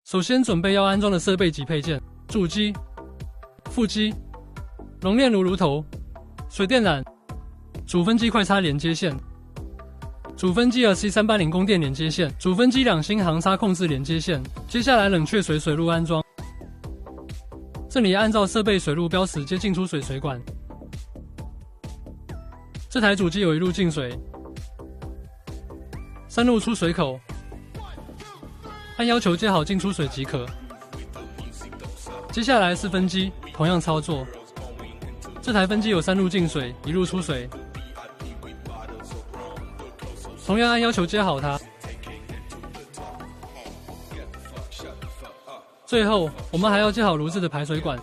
首先准备要安装的设备及配件：主机、副机、熔炼炉头、水电缆、主分机快插连接线、主分机RC380供电连接线、主分机2星行插控制连接线。接下来冷却水水路安装。这里按照设备水路标识接进出水管。这台主机有1路进水，3路出水口，按要求接好进出水即可。接下来是分机，同样操作。这台分机有3路进水，1路出水，同样按要求接好它。最后，我们还要接好炉子的排水管。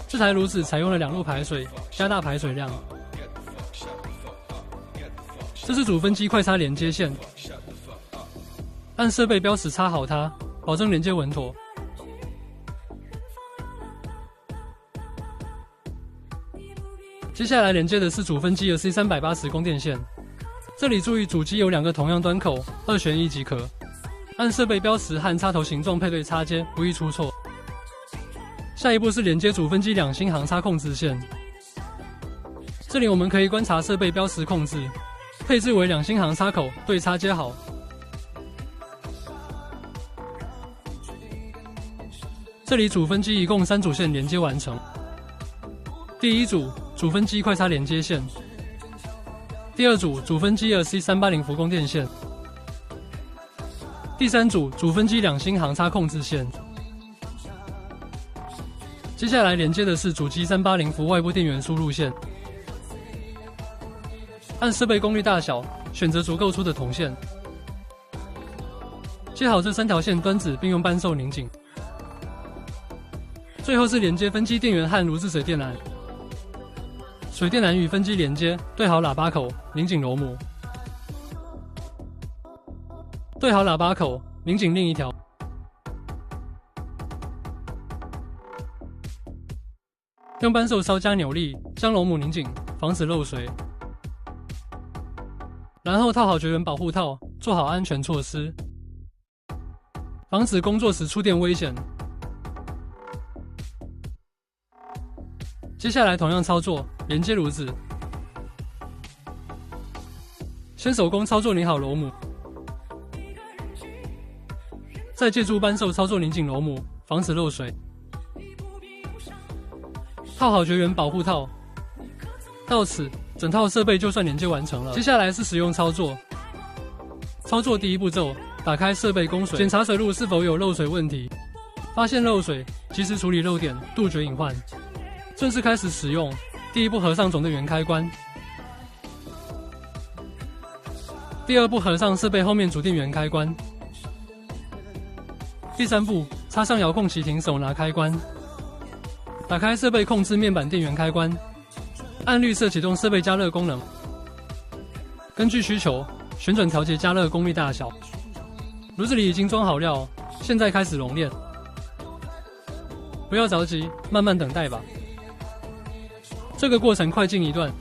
这台炉子采用了2路排水，加大排水量。这是主分机快插连接线，按设备标识插好它，保证连接稳妥。接下来连接的是主分机的 C380供电线，这里注意主机有2个同样端口，2选1即可。按设备标识和插头形状配对插接，不易出错。下一步是连接主分机2星行插控制线，这里我们可以观察设备标识控制，配置为2星行插口，对插接好。这里主分机一共3组线连接完成。第1组主分机快插连接线，第2组主分机RC380伏供电线，第3组主分机2星行插控制线。接下来连接的是主机380伏外部电源输入线，按设备功率大小选择足够粗的铜线，接好这3条线端子，并用扳手拧紧。最后是连接分机电源和炉子水电缆，水电缆与分机连接，对好喇叭口，拧紧螺母，对好喇叭口，拧紧另一条。用扳手稍加扭力，将螺母拧紧，防止漏水。然后套好绝缘保护套，做好安全措施，防止工作时触电危险。接下来同样操作，连接炉子。先手工操作拧好螺母，再借助扳手操作拧紧螺母，防止漏水。套好绝缘保护套，到此整套设备就算连接完成了。接下来是使用操作。操作第1步骤，打开设备供水，检查水路是否有漏水问题，发现漏水，及时处理漏点，杜绝隐患。正式开始使用。第1步合上总电源开关，第2步合上设备后面主电源开关，第3步插上遥控启停手拿开关，打开设备控制面板电源开关，按绿色启动设备加热功能，根据需求旋转调节加热功率大小。炉子里已经装好料，现在开始熔炼，不要着急，慢慢等待吧。这个过程快进一段。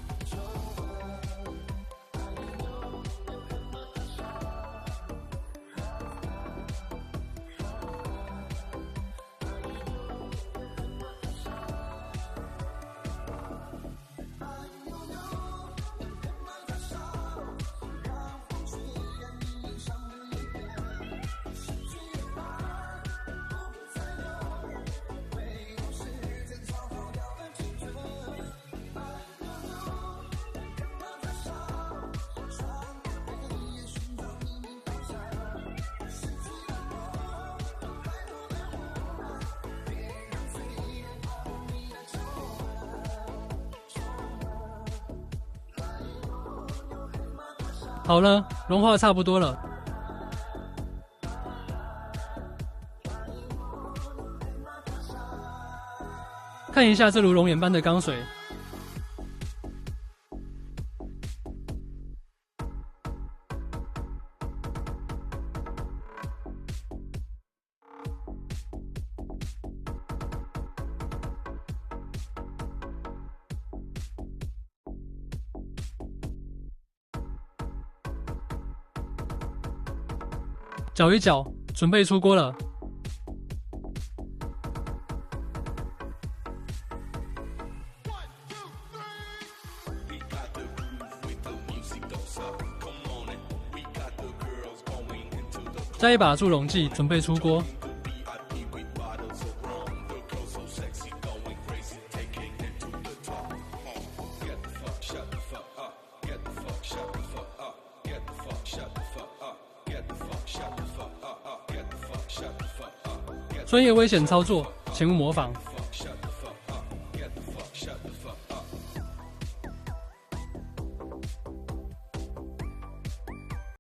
好了，融化差不多了。看一下这炉熔岩般的钢水，搅一搅，准备出锅了。加一把助溶剂，准备出锅。专业危险操作，请勿模仿。